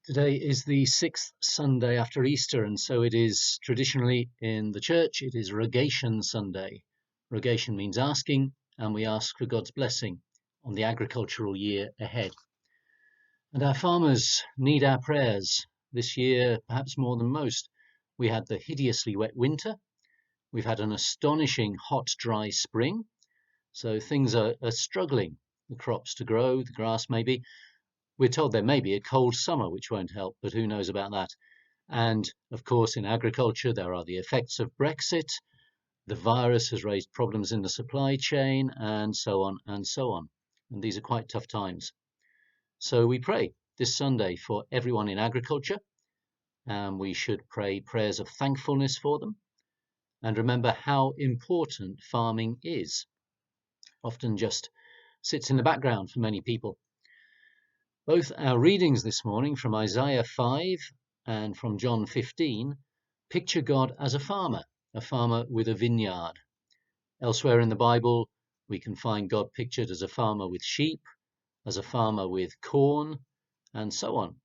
Today is the sixth Sunday after Easter, and so it is traditionally in the church, it is Rogation Sunday. Rogation means asking, and we ask for God's blessing on the agricultural year ahead. And our farmers need our prayers this year, perhaps more than most. We had the hideously wet winter. We've had an astonishing hot, dry spring. So things are struggling, the crops to grow, the grass maybe. We're told there may be a cold summer, which won't help, but who knows about that. And of course, in agriculture, there are the effects of Brexit. The virus has raised problems in the supply chain, and so on and so on. And these are quite tough times. So we pray this Sunday for everyone in agriculture, and we should pray prayers of thankfulness for them. And remember how important farming is. Often just sits in the background for many people. Both our readings this morning from Isaiah 5 and from John 15 picture God as a farmer with a vineyard. Elsewhere in the Bible, we can find God pictured as a farmer with sheep, as a farmer with corn, and so on.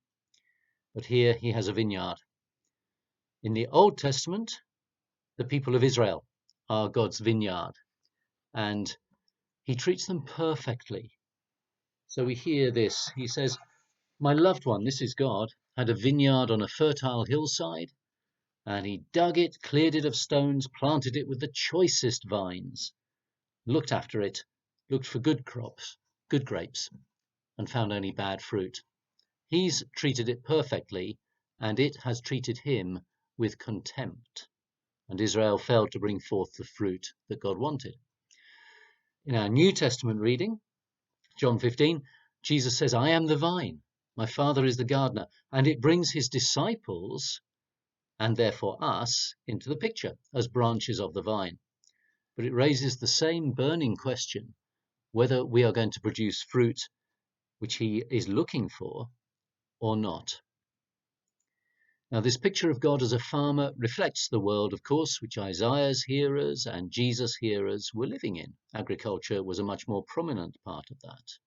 But here he has a vineyard. In the Old Testament, the people of Israel are God's vineyard, and he treats them perfectly. So we hear this. He says, "My loved one," this is God, "had a vineyard on a fertile hillside, and he dug it, cleared it of stones, planted it with the choicest vines, looked after it, looked for good crops, good grapes, and found only bad fruit. He's treated it perfectly, and it has treated him with contempt." And Israel failed to bring forth the fruit that God wanted. In our New Testament reading, John 15, Jesus says, "I am the vine, my Father is the gardener," and it brings his disciples, and therefore us, into the picture as branches of the vine. But it raises the same burning question, whether we are going to produce fruit which he is looking for or not. Now, this picture of God as a farmer reflects the world, of course, which Isaiah's hearers and Jesus' hearers were living in. Agriculture was a much more prominent part of that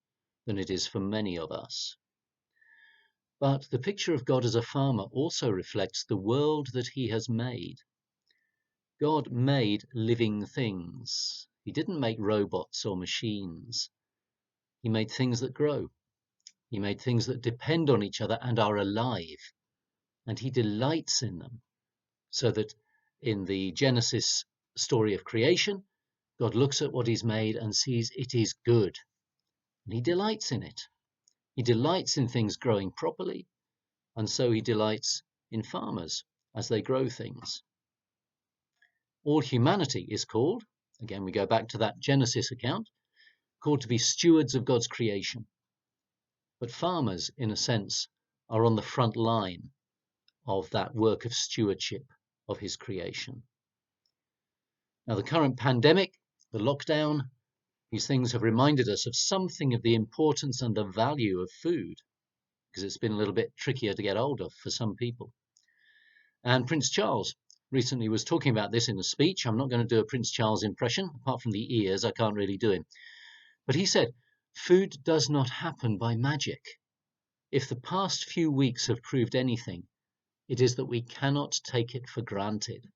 than it is for many of us. But the picture of God as a farmer also reflects the world that he has made. God made living things. He didn't make robots or machines. He made things that grow. He made things that depend on each other and are alive. And he delights in them. So that in the Genesis story of creation, God looks at what he's made and sees it is good. And he delights in it. He delights in things growing properly. And so he delights in farmers as they grow things. All humanity is called, again we go back to that Genesis account, called to be stewards of God's creation. But farmers, in a sense, are on the front line of that work of stewardship of his creation. Now, the current pandemic, the lockdown, these things have reminded us of something of the importance and the value of food, because it's been a little bit trickier to get hold of for some people. And Prince Charles recently was talking about this in a speech. I'm not going to do a Prince Charles impression, apart from the ears, I can't really do him. But he said, "Food does not happen by magic. If the past few weeks have proved anything, it is that we cannot take it for granted."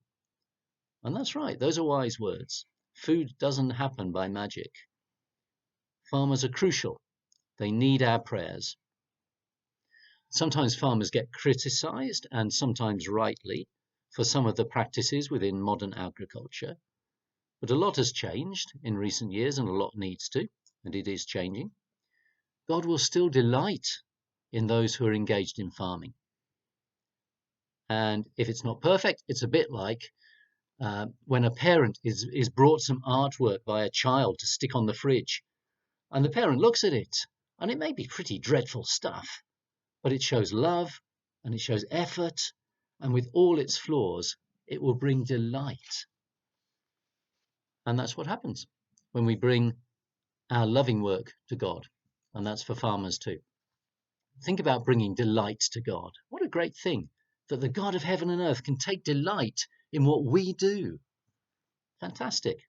And that's right, those are wise words. Food doesn't happen by magic. Farmers are crucial. They need our prayers. Sometimes farmers get criticized, and sometimes rightly, for some of the practices within modern agriculture. But a lot has changed in recent years, and a lot needs to, and it is changing. God will still delight in those who are engaged in farming. And if it's not perfect, it's a bit like when a parent is brought some artwork by a child to stick on the fridge, and the parent looks at it, and it may be pretty dreadful stuff, but it shows love and it shows effort, and with all its flaws, it will bring delight. And that's what happens when we bring our loving work to God, and that's for farmers too. Think about bringing delight to God. What a great thing that the God of heaven and earth can take delight in what we do. Fantastic.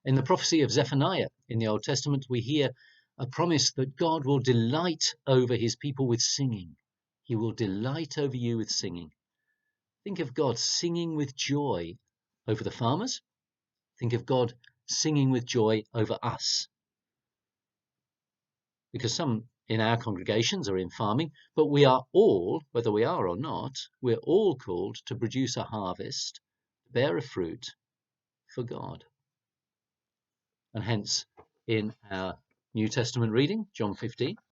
In the prophecy of Zephaniah in the Old Testament, we hear a promise that God will delight over his people with singing. He will delight over you with singing. Think of God singing with joy over the farmers. Think of God singing with joy over us. Because some in our congregations are in farming, but we are all, whether we are or not, we're all called to produce a harvest, bear a fruit for God. And hence, in our New Testament reading, John 15,